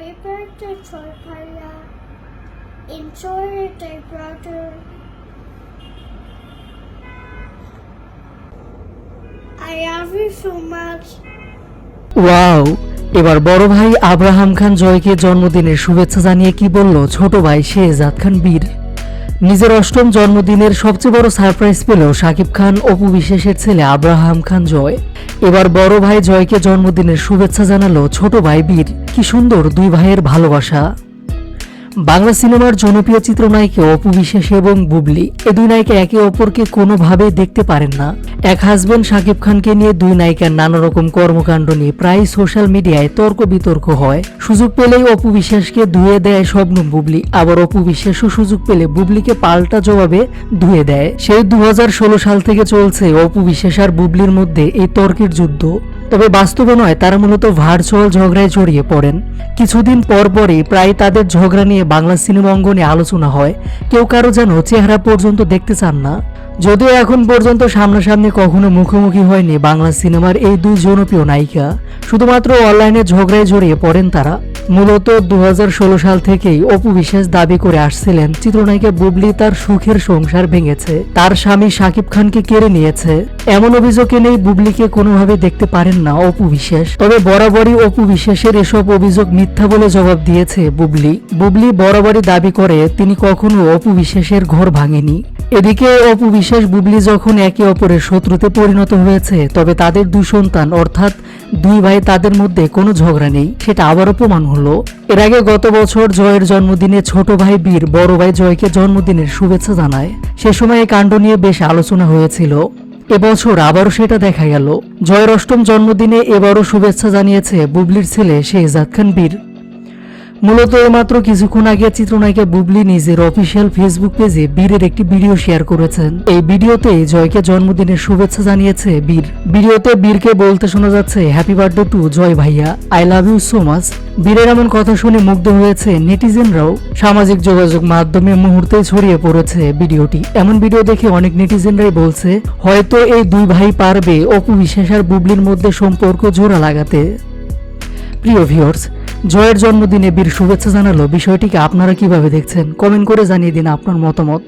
Happy birthday, Joy Bhaiya. Enjoy your day, brother. I love you so much. Wow, এবার বড় ভাই Abraham খান জয়কে জন্মদিনের শুভেচ্ছা জানিয়ে কি বলল ছোট ভাই শেহজাদ খান বীর। নিজের অষ্টম জন্মদিনের সবচেয়ে বড় সারপ্রাইজ পেল শাকিব খান অপু বিশ্বাসের ছেলে আব্রাহাম খান জয়। এবার বড় ভাই জয়কে জন্মদিনের শুভেচ্ছা জানালো ছোট ভাই বীর। কি সুন্দর দুই ভাইয়ের ভালোবাসা। বাংলা সিনেমার জনপ্রিয় চিত্রনায়িকা অপু বিশ্বাস এবং বুবলি, এই দুই নায়িকা একে অপরকে কোনোভাবেই দেখতে পারেন না। এক হাজবেন্ড শাকিব খানকে নিয়ে দুই নায়িকার নানা রকম কর্মকাণ্ড নিয়ে প্রায় সোশ্যাল মিডিয়ায় তর্ক বিতর্ক হয়। সুযোগ পেলেই অপু বিশ্বাসকে ধুয়ে দেয় শবনম বুবলি, আবার অপু বিশ্বাসও সুযোগ পেলে বুবলিকে পাল্টা জবাবে ধুয়ে দেয়। সেই 2016 সাল থেকে চলছে অপু বিশ্বাস আর বুবলির মধ্যে এই তর্কের যুদ্ধ। তবে বাস্তবে নয়, তারা মূলত ভার্চুয়াল ঝগড়ায় জড়িয়ে পড়েন। কিছুদিন পরই প্রায় তাদের ঝগড়া নিয়ে বাংলা সিনেমা অঙ্গনে আলোচনা হয়। কেউ কারো যেন চেহারা পর্যন্ত দেখতে চান না। যদিও এখন পর্যন্ত সামনাসামনি কখনো মুখোমুখি হয়নি বাংলা সিনেমার এই দুই জনপ্রিয় নায়িকা, শুধুমাত্র অনলাইনে ঝগড়ায় জড়িয়ে পড়েন তারা। মূলত 2016 সাল থেকেই অপু বিশ্বাস দাবি করে আসছিলেন চিত্রনায়িকা বুবলি তার সুখের সংসার ভেঙেছে, তার স্বামী শাকিব খানকে কেড়ে নিয়েছে। এমন অভিযোগ এনেই বুবলিকে কোনোভাবে দেখতে পারেন না অপু বিশ্বাস। তবে বরাবরই অপু বিশ্বাসের এসব অভিযোগ মিথ্যা বলে জবাব দিয়েছে বুবলি। বুবলি বরাবরই দাবি করে তিনি কখনো অপু বিশ্বাসের ঘর ভাঙেনি। এদিকে অপু বিশ্বাস বুবলি যখন একে অপরের শত্রুতে পরিণত হয়েছে, তবে তাদের দুই সন্তান অর্থাৎ দুই ভাই তাদের মধ্যে কোনো ঝগড়া নেই, সেটা আবারও প্রমাণ হলো। এর আগে গত বছর জয়ের জন্মদিনে ছোট ভাই বীর বড় ভাই জয়কে জন্মদিনের শুভেচ্ছা জানায়। সে সময় এই কাণ্ড নিয়ে বেশ আলোচনা হয়েছিল। এবছর আবারও সেটা দেখা গেল। জয়ের অষ্টম জন্মদিনে এবারও শুভেচ্ছা জানিয়েছে বুবলির ছেলে শেহজাদ খান বীর। মূলত মাত্র কিছুক্ষণ আগে চিত্রনায়িকা বুবলি নিজের অফিসিয়াল ফেসবুক পেজে বীরের একটি ভিডিও শেয়ার করেছেন। এই ভিডিওতে জয়কে জন্মদিনের শুভেচ্ছা জানিয়েছে বীর। ভিডিওতে বীরকে বলতে শোনা যাচ্ছে, হ্যাপি বার্থডে টু জয় ভাইয়া, I love you so much. বীরের এমন কথা শুনে মুগ্ধ হয়েছে নেটিজেনরাও। সামাজিক যোগাযোগ মাধ্যমে মুহূর্তেই ছড়িয়ে পড়েছে ভিডিওটি। এমন ভিডিও দেখে অনেক নেটিজেনরাই বলছে, হয়তো এই দুই ভাই পারবে অপু বিশ্বাস আর বুবলির মধ্যে সম্পর্ক জোড়া লাগাতে। প্রিয় ভিউয়ার্স, জয়ের জন্মদিনে বীর শুভেচ্ছা জানালো, বিষয়টিকে আপনারা কিভাবে দেখছেন কমেন্ট করে জানিয়ে দিন আপনার মতামত।